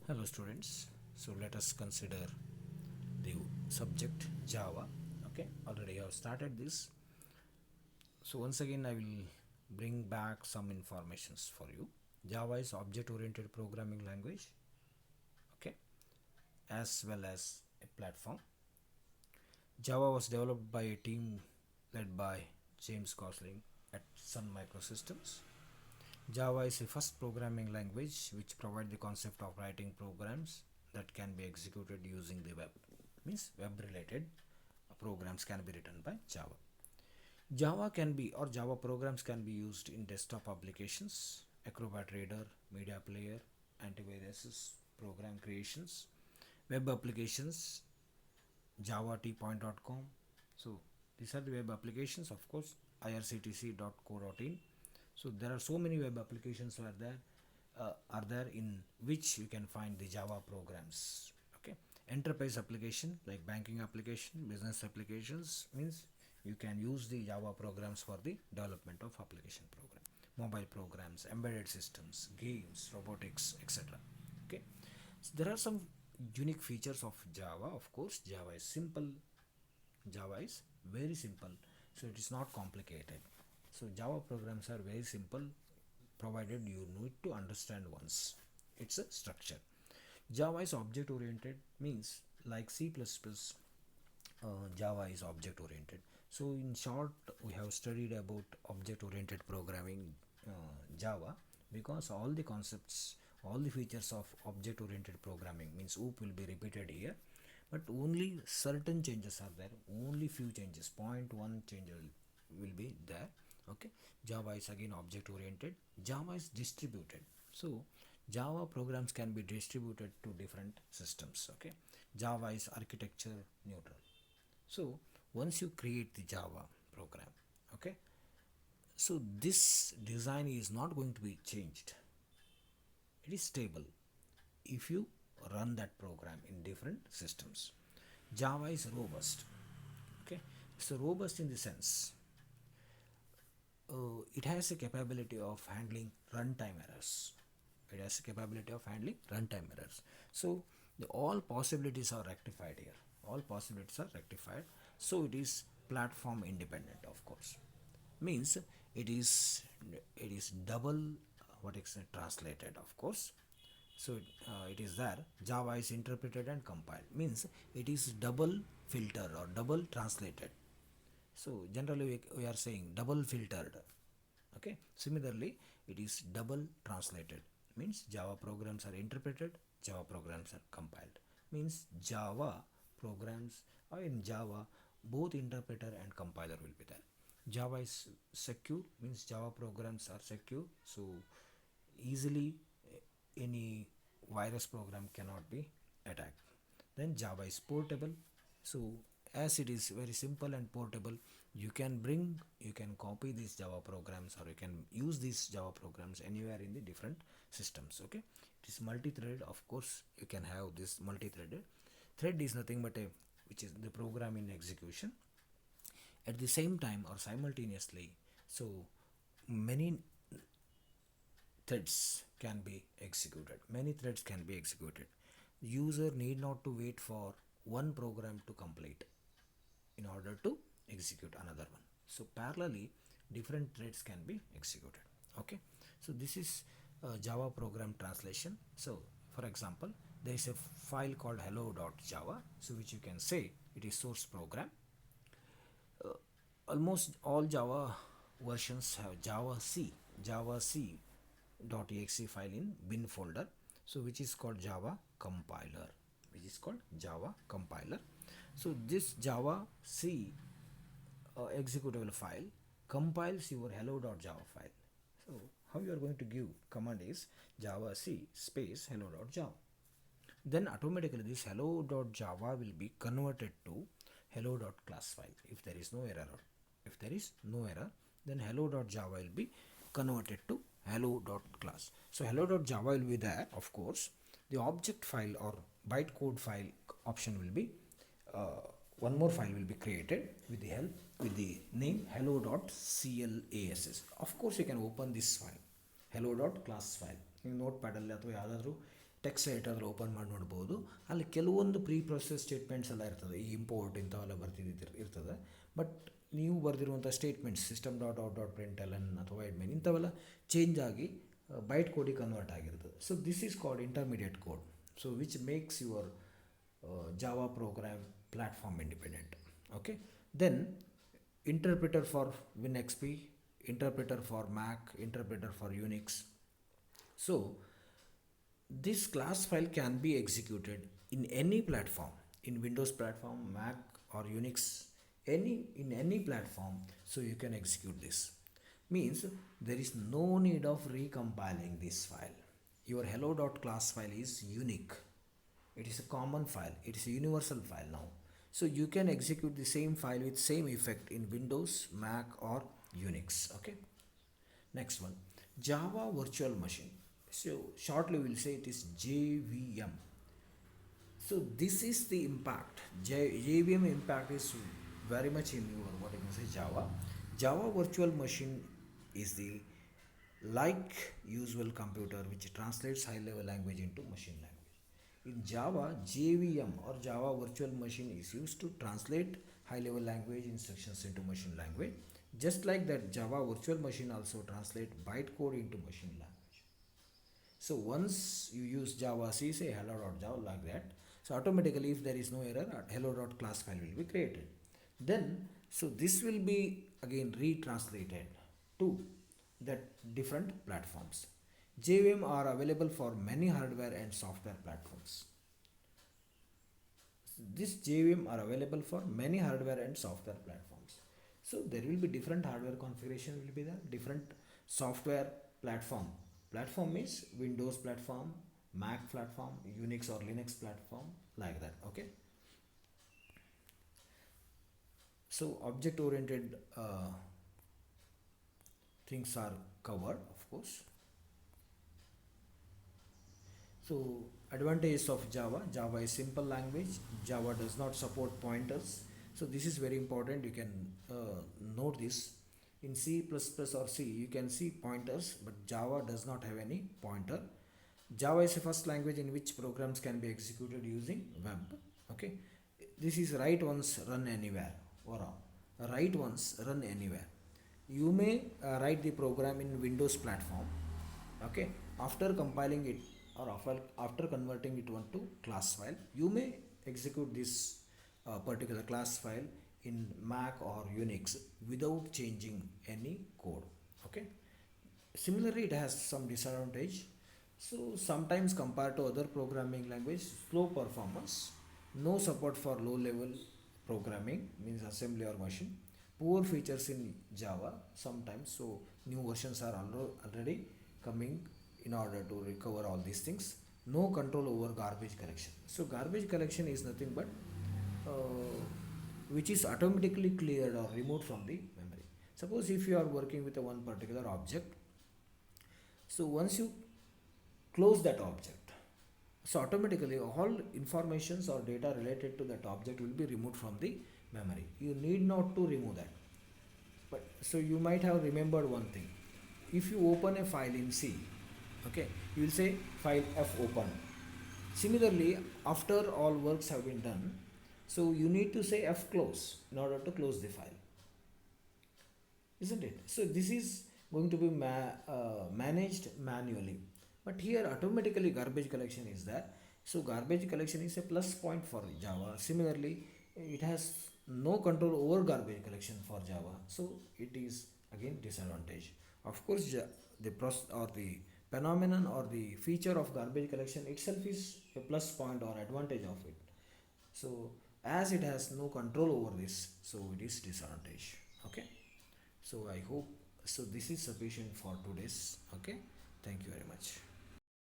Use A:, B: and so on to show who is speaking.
A: Hello students, so let us consider the subject Java. Okay, already I have started this. So once again I will bring back some informations for you. Java is object oriented programming language, okay, as well as a platform. Java was developed by a team led by James Gosling at Sun Microsystems. Java is the first programming language which provides the concept of writing programs that can be executed using the web. Means web related programs can be written by Java. Java can be or Java programs can be used in desktop applications, Acrobat Reader, Media Player, antivirus program creations, web applications, Java tpoint.com. So these are the web applications, of course, irctc.co.in. So there are so many web applications are there in which you can find the Java programs. Okay, enterprise application like banking application, business applications means you can use the Java programs for the development of application program, mobile programs, embedded systems, games, robotics, etc. Okay, so there are some unique features of Java. Of course, Java is simple. Java is very simple, so it is not complicated. So Java programs are very simple, provided you need to understand once its a structure. Java is object oriented, means like C++, Java is object oriented. So in short, we have studied about object oriented programming, Java, because all the concepts, all the features of object oriented programming means OOP will be repeated here, but only certain changes are there, only few changes, point one change will be there. Okay, Java is again object oriented. Java is distributed, so Java programs can be distributed to different systems. Okay, Java is architecture neutral. So once you create the Java program, okay, so this design is not going to be changed. It is stable if you run that program in different systems. Java is robust. Okay, so robust in the sense it has a capability of handling runtime errors. It has a capability of handling runtime errors. So all possibilities are rectified here. All possibilities are rectified. So it is platform independent, of course. Means it is double what is translated, of course. So it is there. Java is interpreted and compiled. Means it is double filter or double translated. So generally we are saying double filtered. Okay, similarly it is double translated, means Java programs are interpreted, Java programs are compiled. Means Java programs or in Java both interpreter and compiler will be there. Java is secure, means Java programs are secure, so easily any virus program cannot be attacked. Then Java is portable, so as it is very simple and portable, you can copy these Java programs or you can use these Java programs anywhere in the different systems. Okay, it is multi-threaded, of course you can have this multi-threaded. Thread is nothing but a which is the program in execution at the same time or simultaneously. So many threads can be executed. Many threads can be executed. User need not to wait for one program to complete in order to execute another one. So parallelly, different threads can be executed. Okay. So this is Java program translation. So for example, there is a file called hello.java. So which you can say it is source program. Almost all Java versions have Java C .exe file in bin folder, so which is called Java compiler, so this Java C executable file compiles your hello.java file. So how you are going to give command is Java C space hello.java, then automatically this hello.java will be converted to hello.class file if there is no error. If there is no error, then hello.java will be converted to hello.class. So hello.java will be there, of course. The object file or bytecode file option will be one more file will be created with the help with the name hello.class. Of course you can open this file hello.class file in notepad alli ಅಥವಾ ಯಾವುದಾದ್ರೂ text editor open ಮಾಡಿ ನೋಡ್ಬೋದು. ಅಲ್ಲಿ ಕೆಲವೊಂದು pre process statements ಎಲ್ಲ ಇರ್ತದೆ, ಈ import ಇಂಥವೆಲ್ಲ ಇರ್ತದೆ. ಬಟ್ ನೀವು ಬರೆದಿರುವಂಥ ಸ್ಟೇಟ್ಮೆಂಟ್ಸ್ system.out.println ಅಥವಾ admin ಇಂಥವೆಲ್ಲ ಚೇಂಜ್ ಆಗಿ ಬೈಟ್ ಕೋಡಿಗೆ ಕನ್ವರ್ಟ್ ಆಗಿರ್ತದೆ. So this is called intermediate code, so which makes your Java program platform independent. Okay, then interpreter for WinXP, interpreter for Mac, interpreter for Unix. So this class file can be executed in any platform, in Windows platform, Mac or Unix, in any platform. So you can execute this. Means there is no need of recompiling this file. Your hello.class file is unique. It is a common file. It is a universal file now. So you can execute the same file with same effect in Windows, Mac or Unix. Okay. Next one, Java Virtual Machine. So shortly we'll say it is JVM. So this is the impact. JVM impact is very much in your what you can say Java. Java Virtual Machine is the like usual computer which translates high level language into machine language. In Java, JVM or Java Virtual Machine is used to translate high-level language instructions into machine language. Just like that, Java Virtual Machine also translate bytecode into machine language. So once you use Java C, say hello.java like that, so automatically if there is no error, hello.class file will be created. Then, so this will be again retranslated to the different platforms. JVM are available for many hardware and software platforms. This JVM are available for many hardware and software platforms. So there will be different hardware configuration will be there, different software platform. Platform means Windows platform, Mac platform, Unix or Linux platform, like that. Okay. So object oriented things are covered, of course. So advantages of Java. Java is simple language. Java does not support pointers. So this is very important. You can note this. In C++ or C, you can see pointers, but Java does not have any pointer. Java is the first language in which programs can be executed using web. Okay. This is write once, run anywhere. Or write once, run anywhere. You may write the program in Windows platform. Okay. After compiling it, or after converting it to class file, you may execute this particular class file in Mac or Unix without changing any code. Okay. Similarly, it has some disadvantage. So sometimes compared to other programming language, slow performance, no support for low level programming, means assembly or machine, poor features in Java sometimes. So new versions are already coming in order to recover all these things. No control over garbage collection. So garbage collection is nothing but which is automatically cleared or removed from the memory. Suppose if you are working with one particular object, so once you close that object, so automatically all informations or data related to that object will be removed from the memory. You need not to remove that. But so you might have remembered one thing. If you open a file in C, okay, you will say file F open. Similarly, after all works have been done, so you need to say F close in order to close the file, isn't it? So this is going to be managed manually, but here automatically garbage collection is there. So garbage collection is a plus point for Java. Similarly, it has no control over garbage collection for Java, so it is again disadvantage. Of course, the process or the phenomenon or the feature of garbage collection itself is a plus point or advantage of it. So as it has no control over this, so it is disadvantage. Okay. So I hope so this is sufficient for today's. Okay. Thank you very much.